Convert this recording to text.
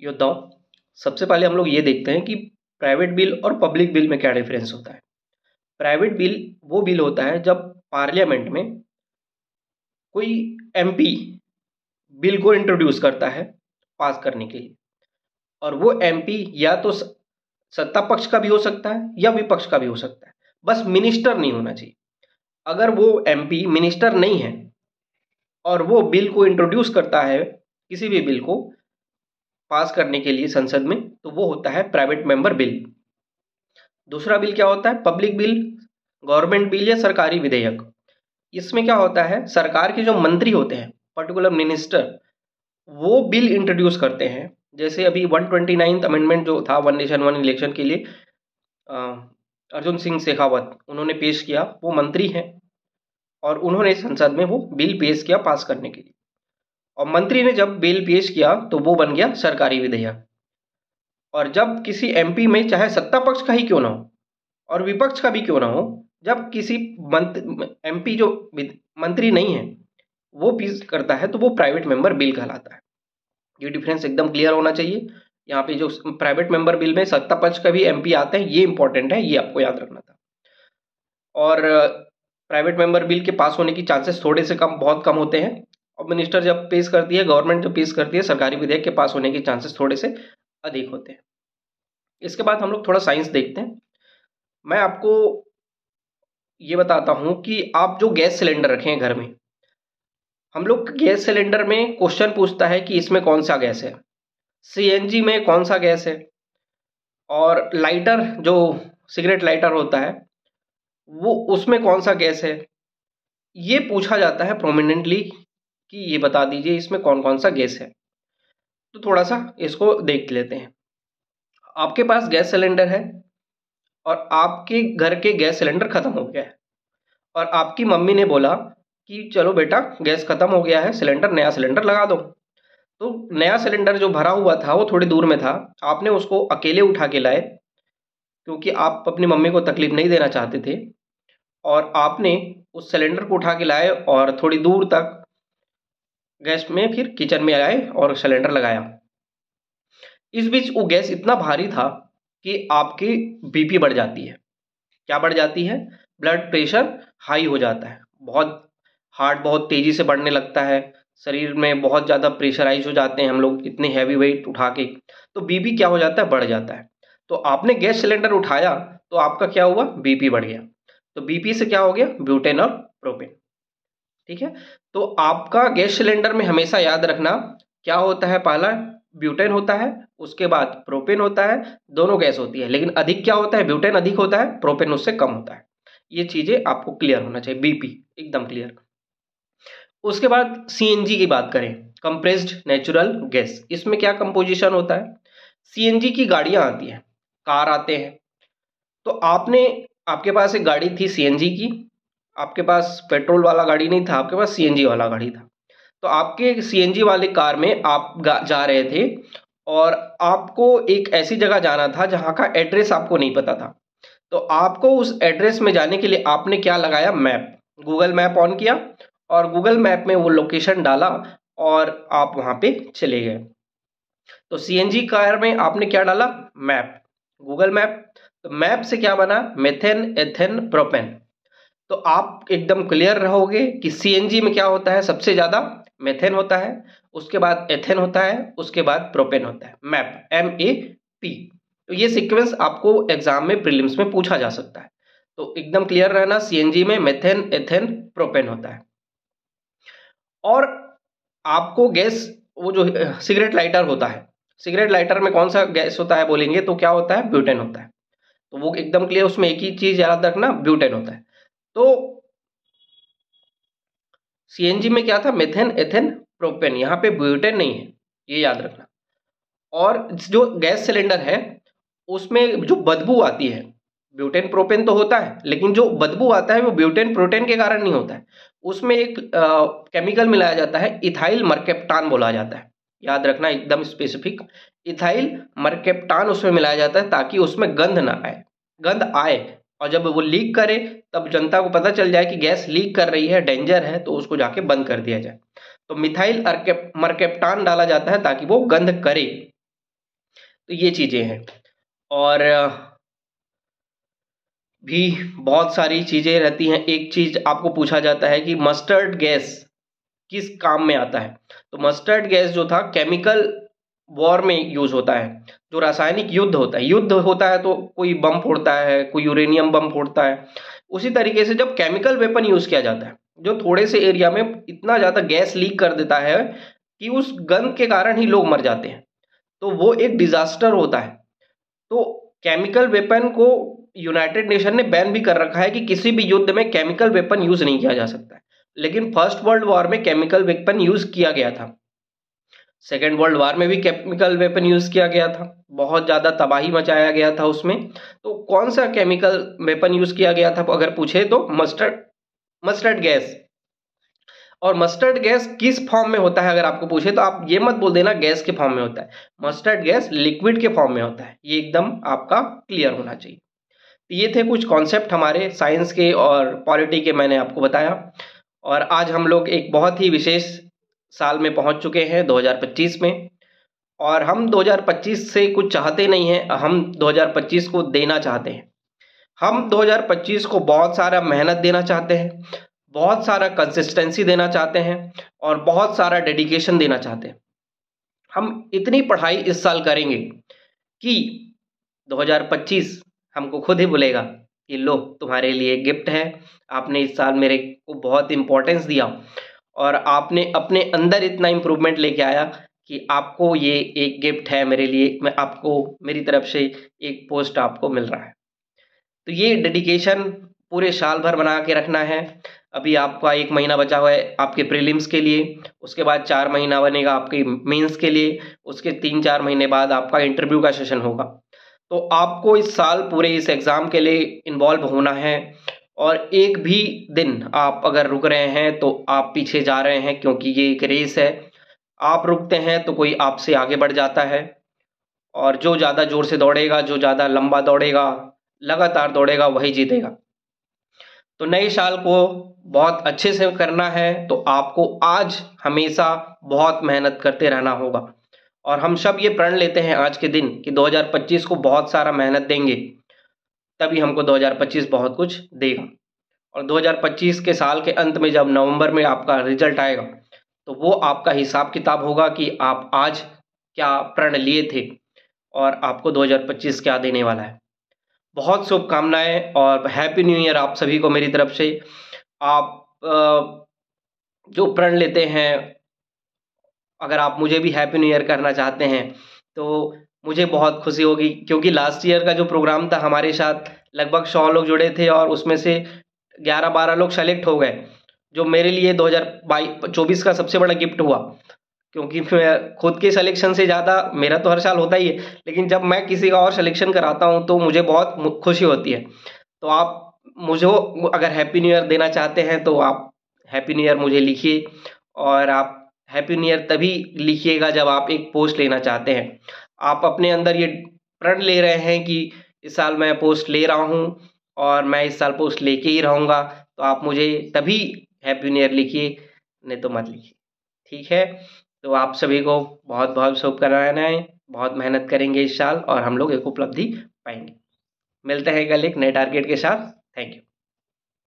योद्धाओं, सबसे पहले हम लोग ये देखते हैं कि प्राइवेट बिल और पब्लिक बिल में क्या डिफरेंस होता है। प्राइवेट बिल वो बिल होता है जब पार्लियामेंट में कोई एमपी बिल को इंट्रोड्यूस करता है पास करने के लिए, और वो एमपी या तो सत्ता पक्ष का भी हो सकता है या विपक्ष का भी हो सकता है, बस मिनिस्टर नहीं होना चाहिए। अगर वो एमपी मिनिस्टर नहीं है और वो बिल को इंट्रोड्यूस करता है, किसी भी बिल को पास करने के लिए संसद में, तो वो होता है प्राइवेट मेंबर बिल। दूसरा बिल क्या होता है? पब्लिक बिल, गवर्नमेंट बिल या सरकारी विधेयक। इसमें क्या होता है, सरकार के जो मंत्री होते हैं, पर्टिकुलर मिनिस्टर, वो बिल इंट्रोड्यूस करते हैं। जैसे अभी 129th अमेंडमेंट जो था वन नेशन वन इलेक्शन के लिए, अर्जुन सिंह शेखावत उन्होंने पेश किया, वो मंत्री हैं और उन्होंने संसद में वो बिल पेश किया पास करने के लिए। और मंत्री ने जब बिल पेश किया तो वो बन गया सरकारी विधेयक। और जब किसी एमपी में चाहे सत्ता पक्ष का ही क्यों ना हो और विपक्ष का भी क्यों ना हो, जब किसी एमपी जो मंत्री नहीं है वो पेश करता है तो वो प्राइवेट मेंबर बिल कहलाता है। ये डिफरेंस एकदम क्लियर होना चाहिए। यहाँ पे जो प्राइवेट मेंबर बिल में सत्ता पक्ष का भी एमपी आते हैं, ये इंपॉर्टेंट है, ये आपको याद रखना था। और प्राइवेट मेंबर बिल के पास होने की चांसेस थोड़े से कम, बहुत कम होते हैं। और मिनिस्टर जब पेश करती है, गवर्नमेंट जब पेश करती है, सरकारी विधेयक के पास होने के चांसेस थोड़े से अधिक होते हैं। इसके बाद हम लोग थोड़ा साइंस देखते हैं। मैं आपको ये बताता हूं कि आप जो गैस सिलेंडर रखें हैं घर में, हम लोग गैस सिलेंडर में क्वेश्चन पूछता है कि इसमें कौन सा गैस है, सीएनजी में कौन सा गैस है, और लाइटर जो सिगरेट लाइटर होता है वो उसमें कौन सा गैस है, ये पूछा जाता है प्रोमिनेंटली कि ये बता दीजिए इसमें कौन कौन सा गैस है। तो थोड़ा सा इसको देख लेते हैं। आपके पास गैस सिलेंडर है और आपके घर के गैस सिलेंडर खत्म हो गया है, और आपकी मम्मी ने बोला कि चलो बेटा गैस खत्म हो गया है, सिलेंडर, नया सिलेंडर लगा दो। तो नया सिलेंडर जो भरा हुआ था वो थोड़ी दूर में था, आपने उसको अकेले उठा के लाए क्योंकि आप अपनी मम्मी को तकलीफ नहीं देना चाहते थे, और आपने उस सिलेंडर को उठा के लाए और थोड़ी दूर तक गैस में, फिर किचन में आए और सिलेंडर लगाया। इस बीच वो गैस इतना भारी था कि आपकी बीपी बढ़ जाती है। क्या बढ़ जाती है? ब्लड प्रेशर हाई हो जाता है, बहुत हार्ट बहुत तेजी से बढ़ने लगता है, शरीर में बहुत ज़्यादा प्रेशराइज हो जाते हैं हम लोग इतने हैवी वेट उठा के, तो बीपी क्या हो जाता है? बढ़ जाता है। तो आपने गैस सिलेंडर उठाया तो आपका क्या हुआ? बीपी बढ़ गया। तो बीपी से क्या हो गया? ब्यूटेन और प्रोपेन। ठीक है, तो आपका गैस सिलेंडर में हमेशा याद रखना क्या होता है? पहला ब्यूटेन होता है, उसके बाद प्रोपेन होता है, दोनों गैस होती है, लेकिन अधिक क्या होता है? ब्यूटेन अधिक होता है, प्रोपेन उससे कम होता है। ये चीजें आपको क्लियर होना चाहिए, बीपी एकदम क्लियर। उसके बाद सीएनजी की बात करें, कंप्रेस्ड नेचुरल गैस, इसमें क्या कंपोजिशन होता है? सीएनजी की गाड़ियां आती हैं, कार आते हैं, तो आपके पास एक गाड़ी थी सीएनजी की, आपके पास पेट्रोल वाला गाड़ी नहीं था, आपके पास सीएनजी वाला गाड़ी था। तो आपके सीएनजी वाले कार में आप जा रहे थे और आपको एक ऐसी जगह जाना था जहां का एड्रेस आपको नहीं पता था। तो आपको उस एड्रेस में जाने के लिए आपने क्या लगाया? मैप, गूगल मैप ऑन किया और गूगल मैप में वो लोकेशन डाला और आप वहां पे चले गए। तो सीएनजी कार में आपने क्या डाला? Map, Google map. तो मैप से क्या बना? Methane, ethane, propane. तो आप एकदम क्लियर रहोगे कि सीएनजी में क्या होता है? सबसे ज्यादा मेथेन होता है, उसके बाद एथेन होता है, उसके बाद प्रोपेन होता है। Map, MAP। तो ये सीक्वेंस आपको एग्जाम में प्रीलिम्स में पूछा जा सकता है, तो एकदम क्लियर रहना, सीएनजी में मेथेन, एथेन, प्रोपेन होता है। और आपको गैस, वो जो सिगरेट लाइटर होता है, सिगरेट लाइटर में कौन सा गैस होता है बोलेंगे तो क्या होता है? ब्यूटेन होता है। तो वो एकदम क्लियर, उसमें एक ही चीज याद रखना, ब्यूटेन होता है। तो सीएनजी में क्या था? मेथेन, एथेन, प्रोपेन, यहाँ पे ब्यूटेन नहीं है, ये याद रखना। और जो गैस सिलेंडर है उसमें जो बदबू आती है, ब्यूटेन प्रोपेन तो होता है, लेकिन जो बदबू आता है वो ब्यूटेन प्रोटेन के कारण नहीं होता है, उसमें एक केमिकल मिलाया जाता है, इथाइल मरकेप्टान बोला जाता है। याद रखना एकदम स्पेसिफिक, इथाइल मरकेप्टान उसमें मिलाया जाता है ताकि उसमें गंध ना आए, गंध आए और जब वो लीक करे तब जनता को पता चल जाए कि गैस लीक कर रही है, डेंजर है, तो उसको जाके बंद कर दिया जाए। तो मिथाइल मरकेप्टान डाला जाता है ताकि वो गंध करे। तो ये चीज़ें हैं। और भी बहुत सारी चीज़ें रहती हैं। एक चीज़ आपको पूछा जाता है कि मस्टर्ड गैस किस काम में आता है। तो मस्टर्ड गैस जो था केमिकल वॉर में यूज होता है, जो रासायनिक युद्ध होता है तो कोई बम फोड़ता है, कोई यूरेनियम बम फोड़ता है। उसी तरीके से जब केमिकल वेपन यूज किया जाता है, जो थोड़े से एरिया में इतना ज़्यादा गैस लीक कर देता है कि उस गन के कारण ही लोग मर जाते हैं, तो वो एक डिजास्टर होता है। तो केमिकल वेपन को यूनाइटेड नेशन ने बैन भी कर रखा है कि किसी भी युद्ध में केमिकल वेपन यूज नहीं किया जा सकता है। लेकिन फर्स्ट वर्ल्ड वॉर में केमिकल वेपन यूज किया गया था, सेकेंड वर्ल्ड वॉर में भी केमिकल वेपन यूज किया गया था, बहुत ज्यादा तबाही मचाया गया था उसमें। तो कौन सा केमिकल वेपन यूज किया गया था अगर पूछे तो मस्टर्ड गैस। और मस्टर्ड गैस किस फॉर्म में होता है अगर आपको पूछे तो आप ये मत बोल देना गैस के फॉर्म में होता है, मस्टर्ड गैस लिक्विड के फॉर्म में होता है, ये एकदम आपका क्लियर होना चाहिए। तो ये थे कुछ कॉन्सेप्ट हमारे साइंस के और पॉलिटी के, मैंने आपको बताया। और आज हम लोग एक बहुत ही विशेष साल में पहुंच चुके हैं 2025 में, और हम 2025 से कुछ चाहते नहीं हैं, हम 2025 को देना चाहते हैं। हम 2025 को बहुत सारा मेहनत देना चाहते हैं, बहुत सारा कंसिस्टेंसी देना चाहते हैं और बहुत सारा डेडिकेशन देना चाहते हैं। हम इतनी पढ़ाई इस साल करेंगे कि 2025 हमको खुद ही बोलेगा कि लो तुम्हारे लिए गिफ्ट है, आपने इस साल मेरे को बहुत इंपॉर्टेंस दिया और आपने अपने अंदर इतना इम्प्रूवमेंट लेके आया कि आपको ये एक गिफ्ट है मेरे लिए, मैं आपको मेरी तरफ से एक पोस्ट आपको मिल रहा है। तो ये डेडिकेशन पूरे साल भर बना के रखना है। अभी आपका 1 महीना बचा हुआ है आपके प्रीलिम्स के लिए, उसके बाद 4 महीना बनेगा आपके मेंस के लिए, उसके 3-4 महीने बाद आपका इंटरव्यू का सेशन होगा। तो आपको इस साल पूरे इस एग्ज़ाम के लिए इन्वॉल्व होना है, और एक भी दिन आप अगर रुक रहे हैं तो आप पीछे जा रहे हैं, क्योंकि ये एक रेस है। आप रुकते हैं तो कोई आपसे आगे बढ़ जाता है, और जो ज़्यादा ज़ोर से दौड़ेगा, जो ज़्यादा लंबा दौड़ेगा, लगातार दौड़ेगा, वही जीतेगा। तो नए साल को बहुत अच्छे से करना है तो आपको आज हमेशा बहुत मेहनत करते रहना होगा। और हम सब ये प्रण लेते हैं आज के दिन कि 2025 को बहुत सारा मेहनत देंगे, तभी हमको 2025 बहुत कुछ देगा। और 2025 के साल के अंत में जब नवंबर में आपका रिजल्ट आएगा तो वो आपका हिसाब किताब होगा कि आप आज क्या प्रण लिए थे और आपको 2025 क्या देने वाला है। बहुत शुभकामनाएं और हैप्पी न्यू ईयर आप सभी को मेरी तरफ से। आप जो प्रण लेते हैं, अगर आप मुझे भी हैप्पी न्यू ईयर करना चाहते हैं तो मुझे बहुत खुशी होगी, क्योंकि लास्ट ईयर का जो प्रोग्राम था हमारे साथ लगभग 100 लोग जुड़े थे और उसमें से 11-12 लोग सेलेक्ट हो गए, जो मेरे लिए 2024 का सबसे बड़ा गिफ्ट हुआ। क्योंकि मैं खुद के सिलेक्शन से ज़्यादा, मेरा तो हर साल होता ही है, लेकिन जब मैं किसी का और सिलेक्शन कराता हूँ तो मुझे बहुत खुशी होती है। तो आप मुझे अगर हैप्पी न्यू ईयर देना चाहते हैं तो आप हैप्पी न्यू ईयर मुझे लिखिए, और आप हैप्पी न्यू ईयर तभी लिखिएगा जब आप एक पोस्ट लेना चाहते हैं। आप अपने अंदर ये प्रण ले रहे हैं कि इस साल मैं पोस्ट ले रहा हूँ और मैं इस साल पोस्ट लेके ही रहूँगा, तो आप मुझे तभी हैप्पी न्यू ईयर लिखिए, नहीं तो मत लिखिए। ठीक है, तो आप सभी को बहुत बहुत शुभकामनाएं, बहुत मेहनत करेंगे इस साल और हम लोग एक उपलब्धि पाएंगे। मिलते हैं कल एक नए टारगेट के साथ। Thank you.